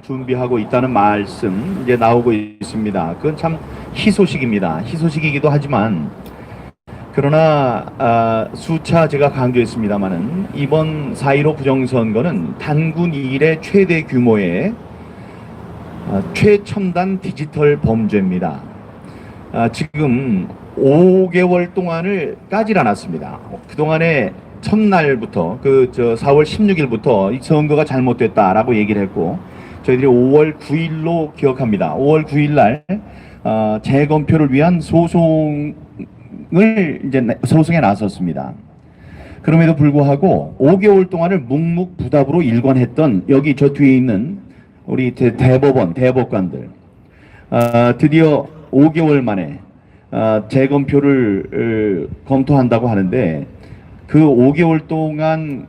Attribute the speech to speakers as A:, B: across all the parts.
A: 준비하고 있다는 말씀 이제 나오고 있습니다. 그건 참 희소식입니다. 희소식이기도 하지만 그러나 수차 제가 강조했습니다마는 이번 4.15 부정선거는 단군 이래 최대 규모의 최첨단 디지털 범죄입니다. 지금 5개월 동안을 까질 않았습니다. 그동안에 첫날부터 4월 16일부터 이 선거가 잘못됐다라고 얘기를 했고 저희들이 5월 9일로 기억합니다. 5월 9일 날 재검표를 위한 소송에 나섰습니다. 그럼에도 불구하고 5개월 동안을 묵묵부답으로 일관했던 여기 저 뒤에 있는 우리 대법원 대법관들 드디어 5개월 만에 재검표를 검토한다고 하는데 그 5개월 동안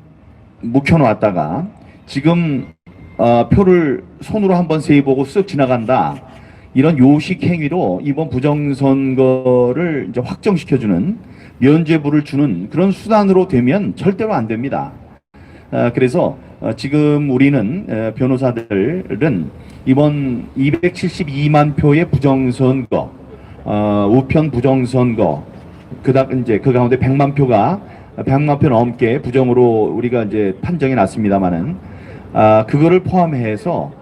A: 묵혀놓았다가 지금 표를 손으로 한번 세보고 쓱 지나간다. 이런 요식 행위로 이번 부정선거를 이제 확정시켜주는 면죄부를 주는 그런 수단으로 되면 절대로 안 됩니다. 그래서 지금 우리는 변호사들은 이번 272만 표의 부정선거, 우편 부정선거, 그 가운데 100만 표 넘게 부정으로 우리가 이제 판정이 났습니다만은 그거를 포함해서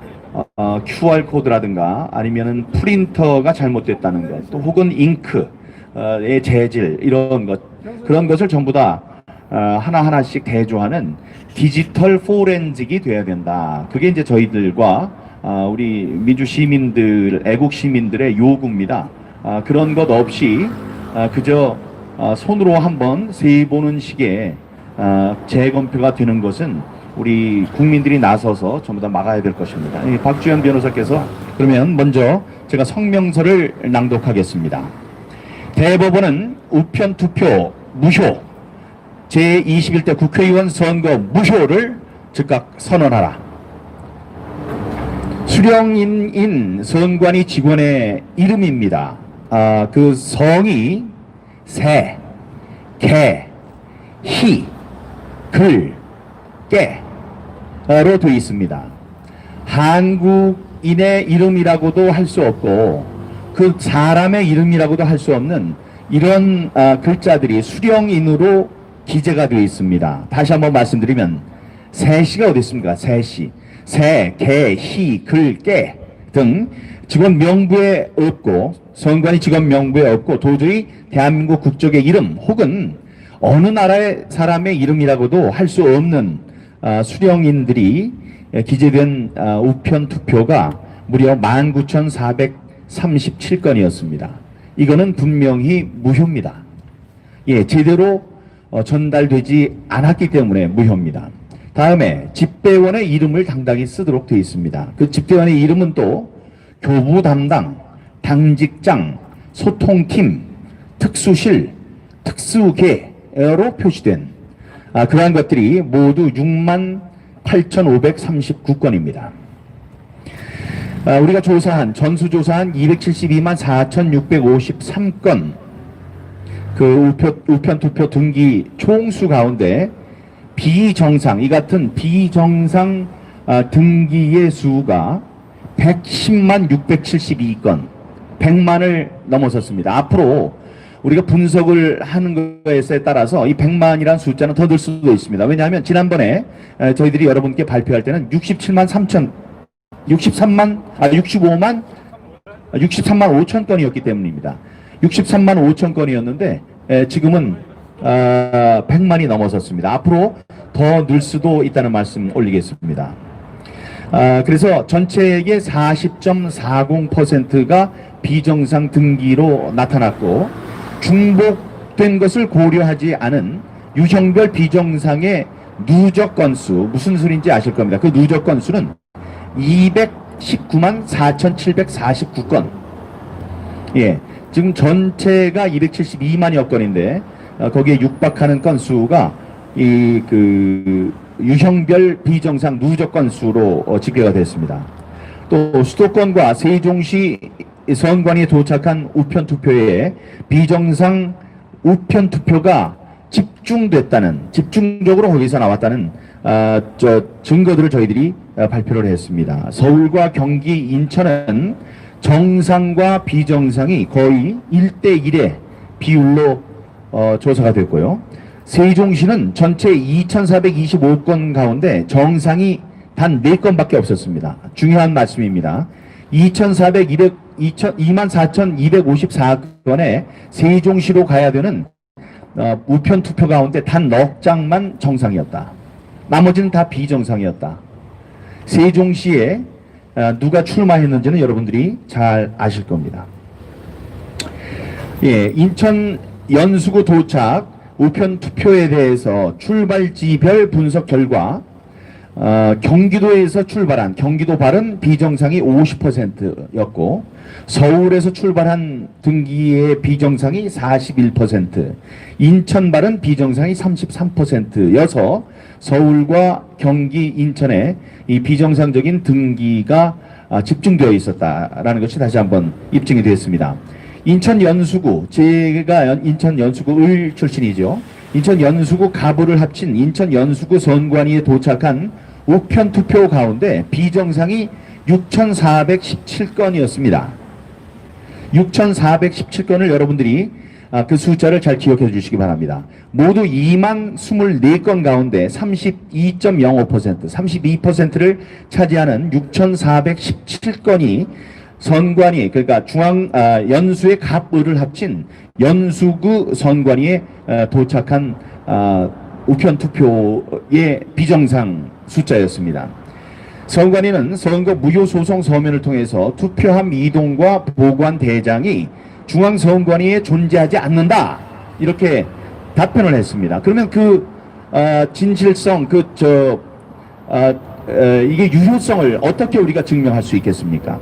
A: QR 코드라든가 아니면은 프린터가 잘못됐다는 것, 또 혹은 잉크의 재질 이런 것 그런 것을 전부 다 하나하나씩 대조하는 디지털 포렌식이 돼야 된다. 그게 이제 저희들과 우리 민주 시민들, 애국 시민들의 요구입니다. 그런 것 없이 그저 손으로 한번 세보는 식의 재검표가 되는 것은 우리 국민들이 나서서 전부 다 막아야 될 것입니다. 박주현 변호사께서 그러면 먼저 제가 성명서를 낭독하겠습니다. 대법원은 우편 투표 무효 제21대 국회의원 선거 무효를 즉각 선언하라. 수령인인 선관위 직원의 이름입니다. 그 성이 새, 개, 희, 글, 깨로 되어 있습니다. 한국인의 이름이라고도 할 수 없고 그 사람의 이름이라고도 할 수 없는 이런 글자들이 수령인으로 기재가 되어 있습니다. 다시 한번 말씀드리면 새씨가 어디 있습니까? 새씨, 새, 개, 희, 글, 깨 등 직원 명부에 없고 선관위 직원 명부에 없고 도저히 대한민국 국적의 이름 혹은 어느 나라의 사람의 이름이라고도 할 수 없는 수령인들이 기재된 우편 투표가 무려 19,437건이었습니다. 이거는 분명히 무효입니다. 예, 제대로 전달되지 않았기 때문에 무효입니다. 다음에 집배원의 이름을 당당히 쓰도록 되어 있습니다. 그 집배원의 이름은 또 교부 담당, 당직장, 소통팀, 특수실, 특수계로 표시된 그러한 것들이 모두 68,539건입니다. 우리가 전수조사한 272만 4,653건 그 우편 투표 등기 총수 가운데 이 같은 비정상 등기의 수가 110만 672건, 100만을 넘어섰습니다. 앞으로 우리가 분석을 하는 것에 따라서 이 100만이라는 숫자는 더 늘 수도 있습니다. 왜냐하면 지난번에 저희들이 여러분께 발표할 때는 63만 5천 건이었기 때문입니다. 63만 5천 건이었는데 지금은 100만이 넘어섰습니다. 앞으로 더 늘 수도 있다는 말씀 올리겠습니다. 그래서 전체의 40.40%가 비정상 등기로 나타났고 중복된 것을 고려하지 않은 유형별 비정상의 누적 건수, 무슨 소리인지 아실 겁니다. 그 누적 건수는 219만 4,749건. 예, 지금 전체가 272만여 건인데 거기에 육박하는 건수가 유형별 비정상 누적 건수로 집계가 됐습니다. 또 수도권과 세종시 선관위에 도착한 우편 투표에 비정상 우편 투표가 집중적으로 거기서 나왔다는 증거들을 저희들이 발표를 했습니다. 서울과 경기, 인천은 정상과 비정상이 거의 1대1의 비율로 조사가 됐고요. 세종시는 전체 2,425건 가운데 정상이 단 4건밖에 없었습니다. 중요한 말씀입니다. 24,254건에 세종시로 가야 되는 우편 투표 가운데 단 4장만 정상이었다. 나머지는 다 비정상이었다. 세종시에 누가 출마했는지는 여러분들이 잘 아실 겁니다. 예, 인천 연수구 도착 우편 투표에 대해서 출발지별 분석 결과 경기도에서 출발한 경기도 발은 비정상이 50%였고 서울에서 출발한 등기의 비정상이 41%, 인천 발은 비정상이 33%여서 서울과 경기, 인천에 이 비정상적인 등기가 집중되어 있었다라는 것이 다시 한번 입증이 되었습니다. 인천 연수구, 제가 인천 연수구 을 출신이죠. 인천 연수구 가부를 합친 인천 연수구 선관위에 도착한 우편 투표 가운데 비정상이 6,417건이었습니다. 6,417건을 여러분들이 그 숫자를 잘 기억해 주시기 바랍니다. 모두 2만 24건 가운데 32.05%, 32%를 차지하는 6,417건이 선관위, 그러니까 연수의 갑을을 합친 연수구 선관위에 도착한 우편 투표의 비정상 숫자였습니다. 선관위는 선거 무효 소송 서면을 통해서 투표함 이동과 보관 대장이 중앙선관위에 존재하지 않는다, 이렇게 답변을 했습니다. 그러면 그 진실성, 이게 유효성을 어떻게 우리가 증명할 수 있겠습니까?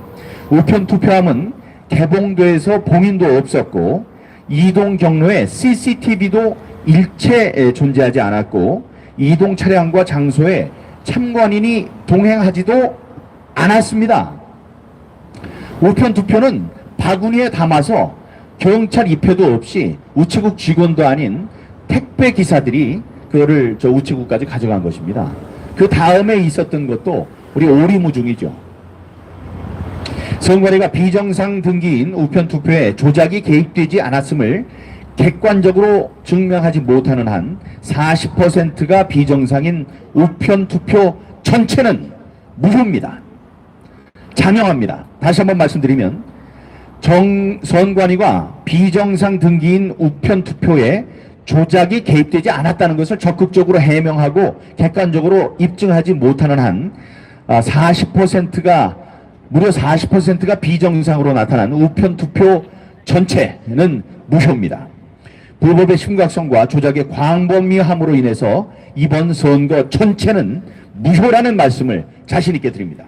A: 우편 투표함은 개봉돼서 봉인도 없었고 이동 경로에 CCTV도 일체 존재하지 않았고 이동 차량과 장소에 참관인이 동행하지도 않았습니다. 우편 투표는 바구니에 담아서 경찰 입회도 없이 우체국 직원도 아닌 택배 기사들이 그거를 우체국까지 가져간 것입니다. 그 다음에 있었던 것도 우리 오리무중이죠. 선관위가 비정상 등기인 우편 투표에 조작이 개입되지 않았음을 객관적으로 증명하지 못하는 한 40%가 비정상인 우편 투표 전체는 무효입니다. 자명합니다. 다시 한번 말씀드리면 선관위가 비정상 등기인 우편 투표에 조작이 개입되지 않았다는 것을 적극적으로 해명하고 객관적으로 입증하지 못하는 한 40%가 무려 40%가 비정상으로 나타난 우편 투표 전체는 무효입니다. 불법의 심각성과 조작의 광범위함으로 인해서 이번 선거 전체는 무효라는 말씀을 자신 있게 드립니다.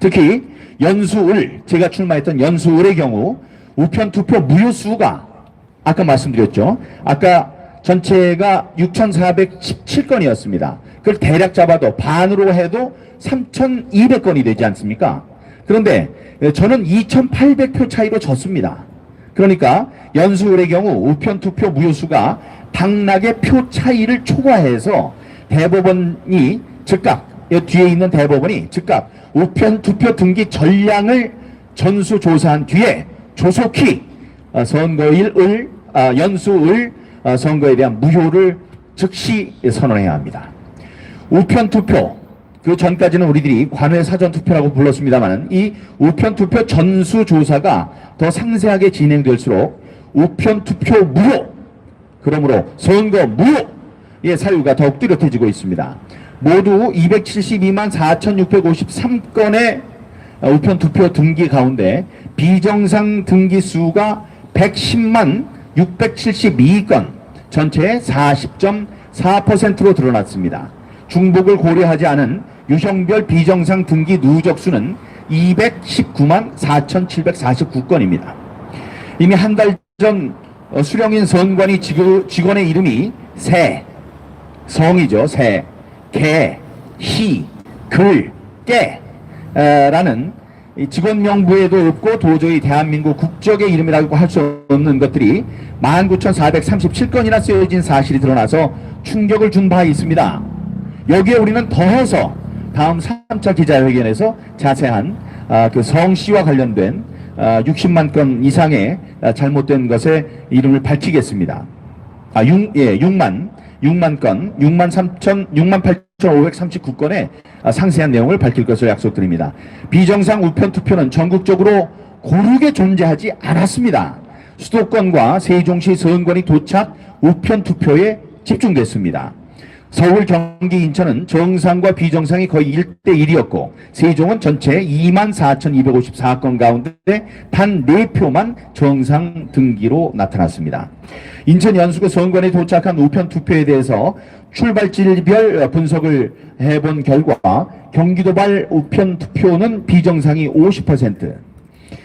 A: 특히 연수을, 제가 출마했던 연수을의 경우 우편 투표 무효 수가 아까 말씀드렸죠. 아까 전체가 6,417건이었습니다. 그걸 대략 잡아도 반으로 해도 3,200건이 되지 않습니까? 그런데 저는 2,800표 차이로 졌습니다. 그러니까 연수을의 경우 우편 투표 무효수가 당락의 표 차이를 초과해서 대법원이 즉각, 뒤에 있는 대법원이 즉각 우편 투표 등기 전량을 전수조사한 뒤에 조속히 연수을 선거에 대한 무효를 즉시 선언해야 합니다. 우편 투표, 그 전까지는 우리들이 관외 사전 투표라고 불렀습니다만 이 우편 투표 전수조사가 더 상세하게 진행될수록 우편 투표 무효, 그러므로 선거 무효의 사유가 더욱 뚜렷해지고 있습니다. 모두 272만 4,653건의 우편 투표 등기 가운데 비정상 등기 수가 110만 672건, 전체의 40.4%로 드러났습니다. 중복을 고려하지 않은 유형별 비정상 등기 누적수는 219만 4,749건입니다. 이미 한 달 전 수령인 선관위 직원의 이름이 새, 성이죠. 새, 개, 희, 글, 깨 라는 직원 명부에도 없고 도저히 대한민국 국적의 이름이라고 할 수 없는 것들이 19,437건이나 쓰여진 사실이 드러나서 충격을 준 바 있습니다. 여기에 우리는 더해서 다음 3차 기자회견에서 자세한 그 성씨와 관련된 60만 건 이상의 잘못된 것의 이름을 밝히겠습니다. 6만 건, 68,539건의 상세한 내용을 밝힐 것을 약속드립니다. 비정상 우편 투표는 전국적으로 고르게 존재하지 않았습니다. 수도권과 세종시 서원권이 도착 우편 투표에 집중됐습니다. 서울, 경기, 인천은 정상과 비정상이 거의 1대1이었고 세종은 전체 24,254건 가운데 단 4표만 정상 등기로 나타났습니다. 인천, 연수구, 서원권에 도착한 우편 투표에 대해서 출발지별 분석을 해본 결과 경기도발 우편 투표는 비정상이 50%,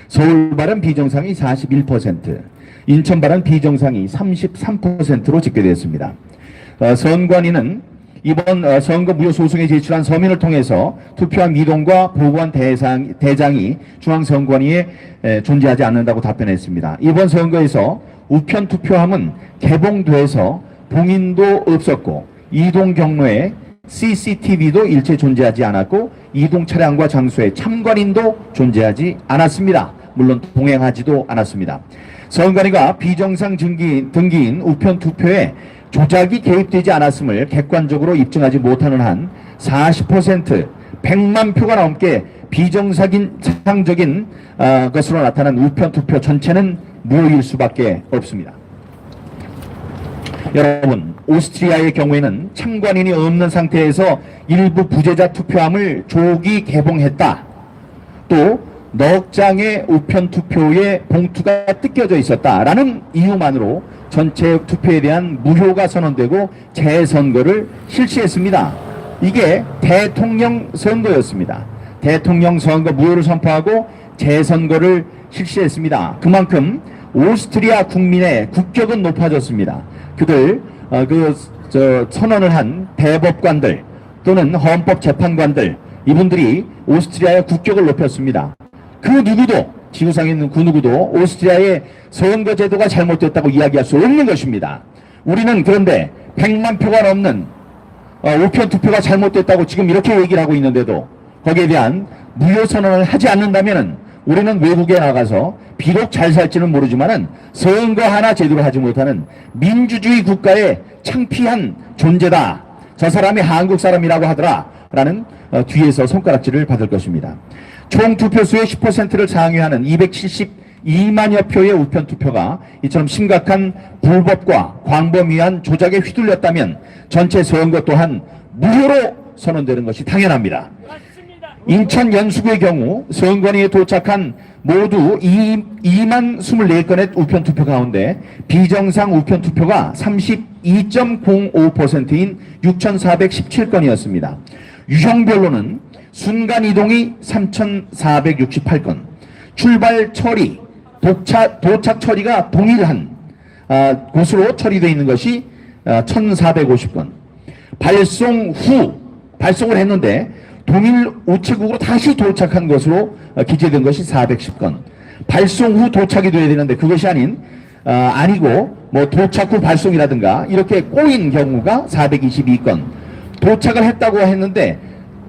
A: 서울발은 비정상이 41%, 인천발은 비정상이 33%로 집계되었습니다. 선관위는 이번 선거 무효 소송에 제출한 서면을 통해서 투표한 미동과 보고한 대장이 중앙선관위에 존재하지 않는다고 답변했습니다. 이번 선거에서 우편 투표함은 개봉돼서 봉인도 없었고 이동 경로에 CCTV도 일체 존재하지 않았고 이동 차량과 장소에 참관인도 존재하지 않았습니다. 물론 동행하지도 않았습니다. 선관위가 비정상 등기인 우편 투표에 조작이 개입되지 않았음을 객관적으로 입증하지 못하는 한 40%, 100만 표가 넘게 비정상적인 것으로 나타난 우편 투표 전체는 무효일 수밖에 없습니다. 여러분, 오스트리아의 경우에는 참관인이 없는 상태에서 일부 부재자 투표함을 조기 개봉했다. 또 넉 장의 우편 투표에 봉투가 뜯겨져 있었다라는 이유만으로 전체 투표에 대한 무효가 선언되고 재선거를 실시했습니다. 이게 대통령 선거였습니다. 대통령 선거 무효를 선포하고 재선거를 실시했습니다. 그만큼 오스트리아 국민의 국격은 높아졌습니다. 그들 선언을 한 대법관들 또는 헌법재판관들, 이분들이 오스트리아의 국격을 높였습니다. 그 누구도, 지구상에 있는 그 누구도 오스트리아의 선거 제도가 잘못됐다고 이야기할 수 없는 것입니다. 우리는 그런데 100만 표가 넘는 우편 투표가 잘못됐다고 지금 이렇게 얘기를 하고 있는데도 거기에 대한 무효 선언을 하지 않는다면은 우리는 외국에 나가서 비록 잘 살지는 모르지만은 선거 하나 제대로 하지 못하는 민주주의 국가의 창피한 존재다. 저 사람이 한국 사람이라고 하더라. 라는 뒤에서 손가락질을 받을 것입니다. 총 투표수의 10%를 상회하는 272만여 표의 우편 투표가 이처럼 심각한 불법과 광범위한 조작에 휘둘렸다면 전체 선거 또한 무효로 선언되는 것이 당연합니다. 인천 연수구의 경우 선관위에 도착한 모두 2만 24건의 우편 투표 가운데 비정상 우편 투표가 32.05%인 6,417건이었습니다. 유형별로는 순간 이동이 3,468건, 출발 처리, 도착 처리가 동일한 곳으로 처리되어 있는 것이 1,450건, 발송을 했는데 동일 우체국으로 다시 도착한 것으로 기재된 것이 410건, 발송 후 도착이 돼야 되는데 그것이 아니고 뭐 도착 후 발송이라든가 이렇게 꼬인 경우가 422건, 도착을 했다고 했는데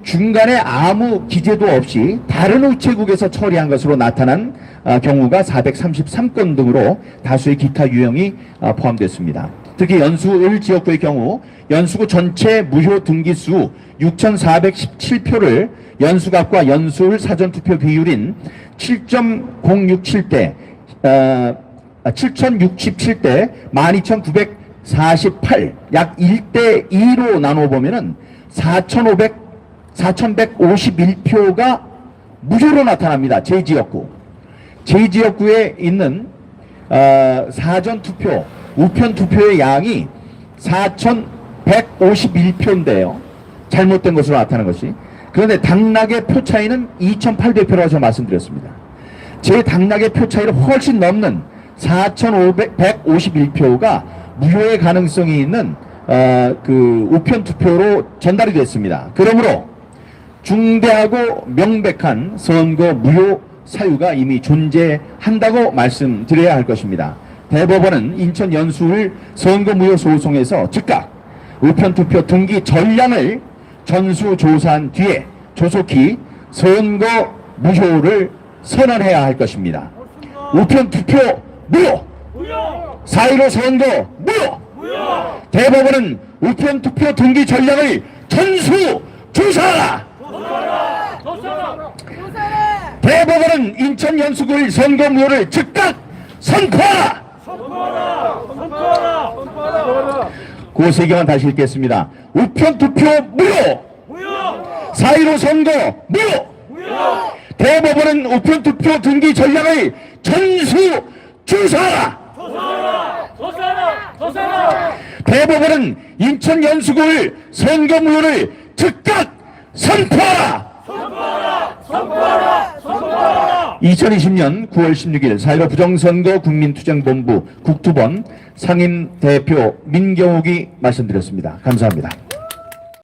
A: 중간에 아무 기재도 없이 다른 우체국에서 처리한 것으로 나타난 경우가 433건 등으로 다수의 기타 유형이 포함됐습니다. 특히 연수을 지역구의 경우 연수구 전체 무효 등기수 6,417표를 연수갑과 연수을 사전투표 비율인 7.067대 7,067대 12,948 약 1대2로 나눠보면은 4,151표가 무효로 나타납니다. 제 지역구에 있는 사전투표, 우편투표의 양이 4,151표인데요. 잘못된 것으로 나타나는 것이. 그런데 당락의 표 차이는 2,800표라고 제가 말씀드렸습니다. 제 당락의 표 차이를 훨씬 넘는 4,151표가 무효의 가능성이 있는 그 우편투표로 전달이 됐습니다. 그러므로 중대하고 명백한 선거 무효 사유가 이미 존재한다고 말씀드려야 할 것입니다. 대법원은 인천 연수을 선거 무효 소송에서 즉각 우편투표 등기 전량을 전수조사한 뒤에 조속히 선거 무효를 선언해야 할 것입니다. 우편 투표 무효! 4.15 선거 무효! 대법원은 우편 투표 등기 전략을 전수 조사하라! 대법원은 인천 연수구의 선거 무효를 즉각 선포하라! 고세경은 다시 읽겠습니다. 우편 투표 무효! 4.15 선거 무효! 대법원은 우편 투표 등기 전략을 전수 조사하라! 대법원은 인천 연수구의 선거 무효를 즉각 선포하라! 2020년 9월 16일 4.15 부정선거 국민투쟁본부 국투본 상임대표 민경욱이 말씀드렸습니다. 감사합니다.